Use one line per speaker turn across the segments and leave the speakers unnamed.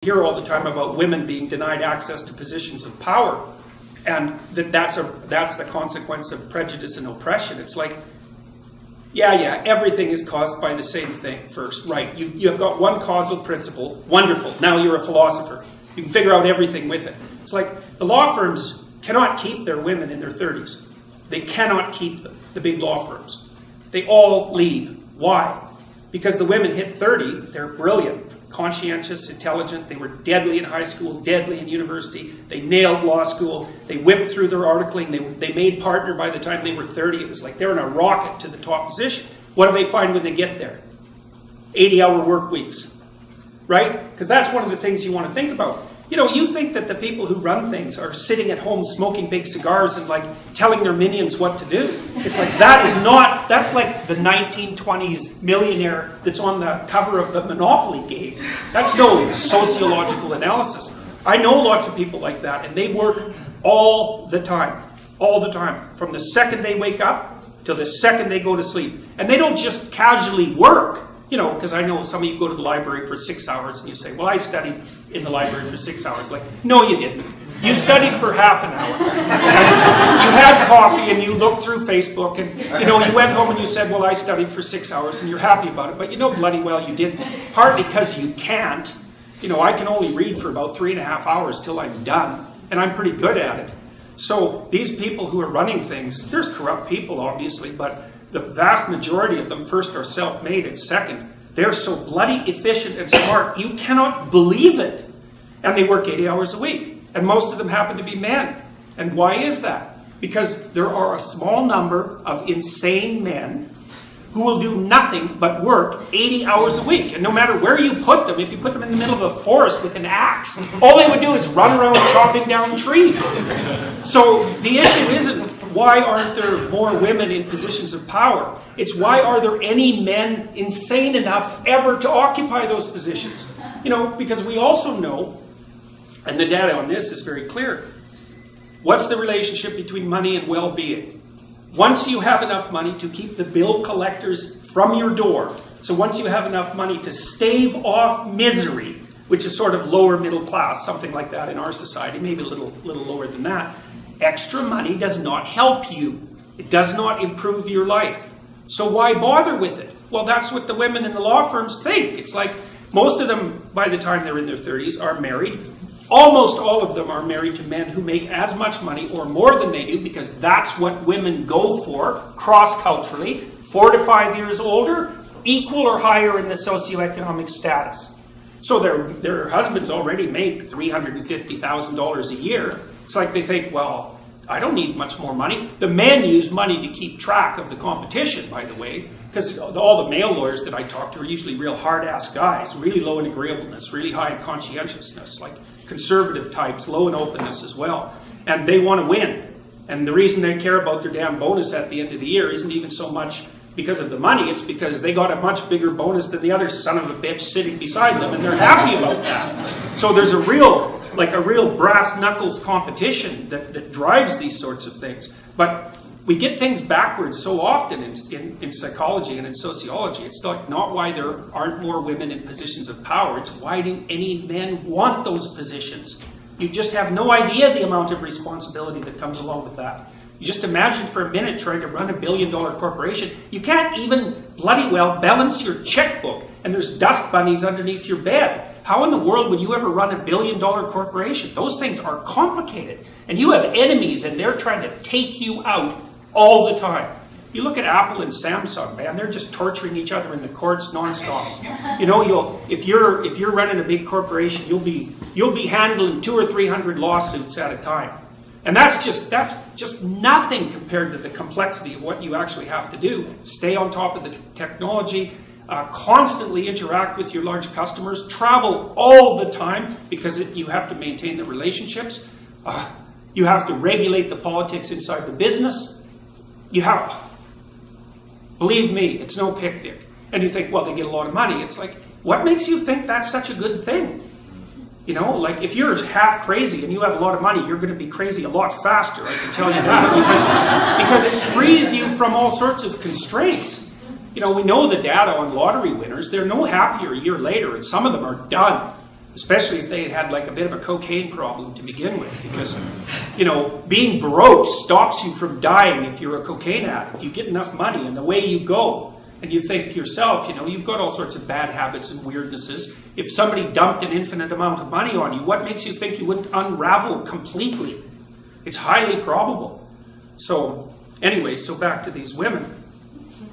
Hear all the time about women being denied access to positions of power, and that's the consequence of prejudice and oppression. It's like, yeah, everything is caused by the same thing first, right? You have got one causal principle, wonderful, now you're a philosopher. You can figure out everything with it. It's like the law firms cannot keep their women in their 30s. They cannot keep them, the big law firms. They all leave. Why? Because the women hit 30, they're brilliant, conscientious, intelligent, they were deadly in high school, deadly in university, they nailed law school, they whipped through their articling, they made partner by the time they were 30. It was like they're in a rocket to the top position. What do they find when they get there? 80-hour work weeks, right? Because that's one of the things you want to think about. You know, you think that the people who run things are sitting at home smoking big cigars and like telling their minions what to do. It's like that's like the 1920s millionaire that's on the cover of the Monopoly game. That's no sociological analysis. I know lots of people like that, and they work all the time, from the second they wake up till the second they go to sleep. And they don't just casually work. You know, because I know some of you go to the library for 6 hours and you say, well, I studied in the library for 6 hours. Like, no, you didn't. You studied for half an hour. And you had coffee and you looked through Facebook and, you know, you went home and you said, well, I studied for 6 hours, and you're happy about it. But you know bloody well you didn't. Partly because you can't. You know, I can only read for about 3.5 hours till I'm done. And I'm pretty good at it. So these people who are running things, there's corrupt people, obviously, but the vast majority of them, first, are self-made, and second, they're so bloody efficient and smart, you cannot believe it. And they work 80 hours a week. And most of them happen to be men. And why is that? Because there are a small number of insane men who will do nothing but work 80 hours a week. And no matter where you put them, if you put them in the middle of a forest with an axe, all they would do is run around chopping down trees. So the issue isn't, why aren't there more women in positions of power? It's, why are there any men insane enough ever to occupy those positions? You know, because we also know, and the data on this is very clear, what's the relationship between money and well-being? Once you have enough money to keep the bill collectors from your door, so once you have enough money to stave off misery, which is sort of lower middle class, something like that in our society, maybe a little lower than that, extra money does not help you. It does not improve your life. So why bother with it? Well, that's what the women in the law firms think. It's like most of them, by the time they're in their 30s, are married. Almost all of them are married to men who make as much money or more than they do, because that's what women go for cross-culturally. 4 to 5 years older, equal or higher in the socioeconomic status. So their husbands already make $350,000 a year. It's like they think, well, I don't need much more money. The men use money to keep track of the competition, by the way, because all the male lawyers that I talk to are usually real hard-ass guys, really low in agreeableness, really high in conscientiousness, like conservative types, low in openness as well. And they want to win. And the reason they care about their damn bonus at the end of the year isn't even so much because of the money, it's because they got a much bigger bonus than the other son of a bitch sitting beside them, and they're happy about that. So there's a real brass knuckles competition that drives these sorts of things. But we get things backwards so often in psychology and in sociology. It's not why there aren't more women in positions of power. It's, why do any men want those positions? You just have no idea the amount of responsibility that comes along with that. You just imagine for a minute trying to run a billion-dollar corporation. You can't even bloody well balance your checkbook, and there's dust bunnies underneath your bed. How in the world would you ever run a billion-dollar corporation? Those things are complicated. And you have enemies, and they're trying to take you out all the time. You look at Apple and Samsung, man, they're just torturing each other in the courts nonstop. You know, if you're running a big corporation, you'll be handling 200 or 300 lawsuits at a time. And that's just nothing compared to the complexity of what you actually have to do. Stay on top of the technology, constantly interact with your large customers, travel all the time because you have to maintain the relationships. You have to regulate the politics inside the business. Believe me, it's no picnic. And you think, well, they get a lot of money. It's like, what makes you think that's such a good thing? You know, like if you're half crazy and you have a lot of money, you're going to be crazy a lot faster, I can tell you that, because it frees you from all sorts of constraints. You know, we know the data on lottery winners. They're no happier a year later, and some of them are done. especially if they had like a bit of a cocaine problem to begin with, because, you know, being broke stops you from dying if you're a cocaine addict. You get enough money and away you go. And you think to yourself, you know, you've got all sorts of bad habits and weirdnesses. If somebody dumped an infinite amount of money on you, what makes you think you wouldn't unravel completely? It's highly probable. So anyway, so back to these women.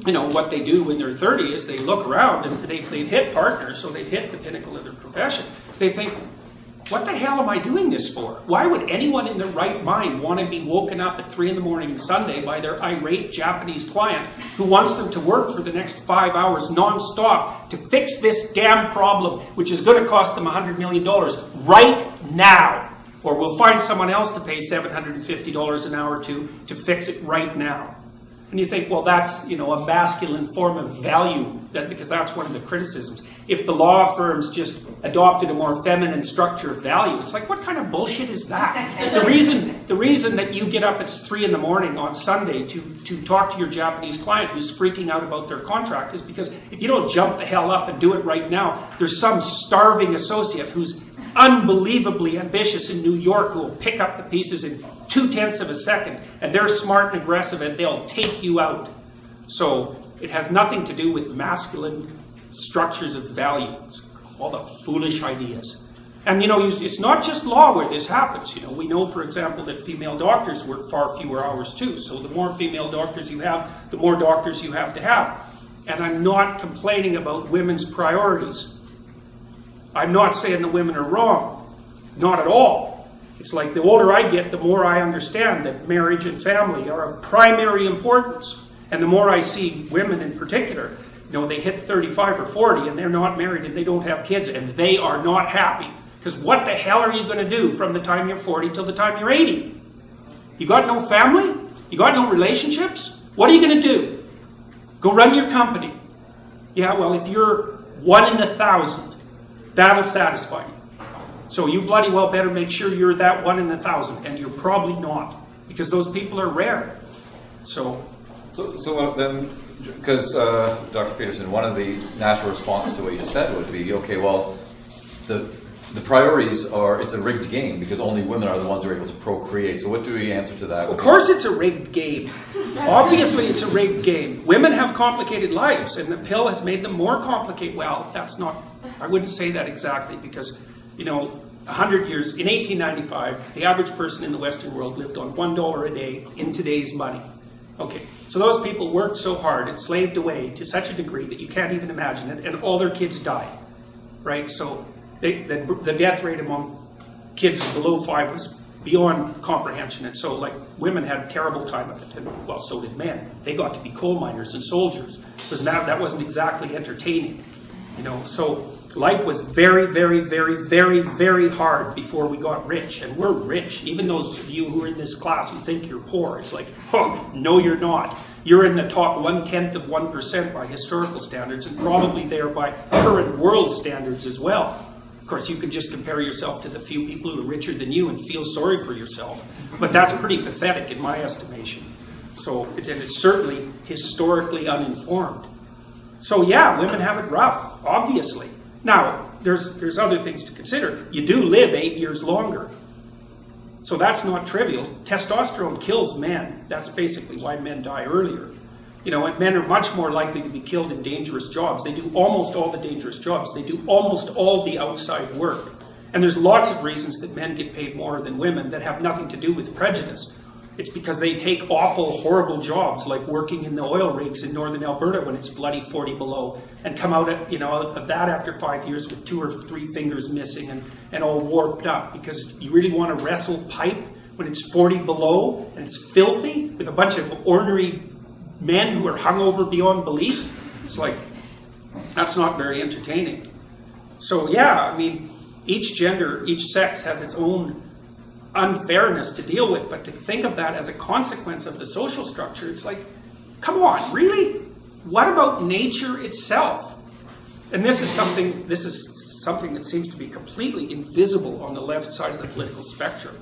You know, what they do when they're 30 is they look around and they've hit partners, so they've hit the pinnacle of their profession. They think, what the hell am I doing this for? Why would anyone in their right mind want to be woken up at 3 in the morning Sunday by their irate Japanese client who wants them to work for the next 5 hours non-stop to fix this damn problem, which is going to cost them $100 million right now? Or we'll find someone else to pay $750 an hour to fix it right now. And you think, well, that's, you know, a masculine form of value, because that's one of the criticisms. If the law firms just adopted a more feminine structure of value, it's like, what kind of bullshit is that? The reason that you get up at 3 in the morning on Sunday to talk to your Japanese client who's freaking out about their contract is because if you don't jump the hell up and do it right now, there's some starving associate who's unbelievably ambitious in New York who will pick up the pieces in 0.2 of a second, and they're smart and aggressive and they'll take you out. So it has nothing to do with masculine structures of value. It's all the foolish ideas. And you know, it's not just law where this happens. You know, we know, for example, that female doctors work far fewer hours too. So the more female doctors you have, the more doctors you have to have. And I'm not complaining about women's priorities. I'm not saying the women are wrong. Not at all. It's like the older I get, the more I understand that marriage and family are of primary importance. And the more I see women in particular, you know, they hit 35 or 40 and they're not married and they don't have kids and they are not happy. Because what the hell are you going to do from the time you're 40 till the time you're 80? You got no family? You got no relationships? What are you going to do? Go run your company. Yeah, well, if you're 1 in 1,000, that'll satisfy you. So you bloody well better make sure you're that 1 in 1,000, and you're probably not, because those people are rare. So then, because Dr. Peterson, one of the natural responses to what you just said would be, okay, well, the priorities are, it's a rigged game because only women are the ones who are able to procreate. So what do we answer to that? Of course it's a rigged game. Obviously it's a rigged game. Women have complicated lives and the pill has made them more complicated. Well, that's not, I wouldn't say that exactly because, you know, 100 years, in 1895, the average person in the Western world lived on $1 a day in today's money. Okay, so those people worked so hard and slaved away to such a degree that you can't even imagine it, and all their kids died, right? So the death rate among kids below 5 was beyond comprehension. And so, like, women had a terrible time of it, and well, so did men. They got to be coal miners and soldiers, because that wasn't exactly entertaining, you know. So life was very, very, very, very, very hard before we got rich, and we're rich. Even those of you who are in this class who think you're poor, it's like, oh, no, you're not. You're in the top 1/10 of 1% by historical standards, and probably there by current world standards as well. Of course, you can just compare yourself to the few people who are richer than you and feel sorry for yourself. But that's pretty pathetic in my estimation. So it's certainly historically uninformed. So yeah, women have it rough, obviously. Now, there's other things to consider. You do live 8 years longer. So that's not trivial. Testosterone kills men. That's basically why men die earlier. You know, and men are much more likely to be killed in dangerous jobs. They do almost all the dangerous jobs. They do almost all the outside work. And there's lots of reasons that men get paid more than women that have nothing to do with prejudice. It's because they take awful, horrible jobs, like working in the oil rigs in northern Alberta when it's bloody 40 below, and come out of that after 5 years with 2 or 3 fingers missing and all warped up, because you really want to wrestle pipe when it's 40 below and it's filthy with a bunch of ornery men who are hungover beyond belief. It's like, that's not very entertaining. So yeah, I mean, each gender, each sex has its own unfairness to deal with, but to think of that as a consequence of the social structure, it's like, come on, really? What about nature itself? And this is something that seems to be completely invisible on the left side of the political spectrum.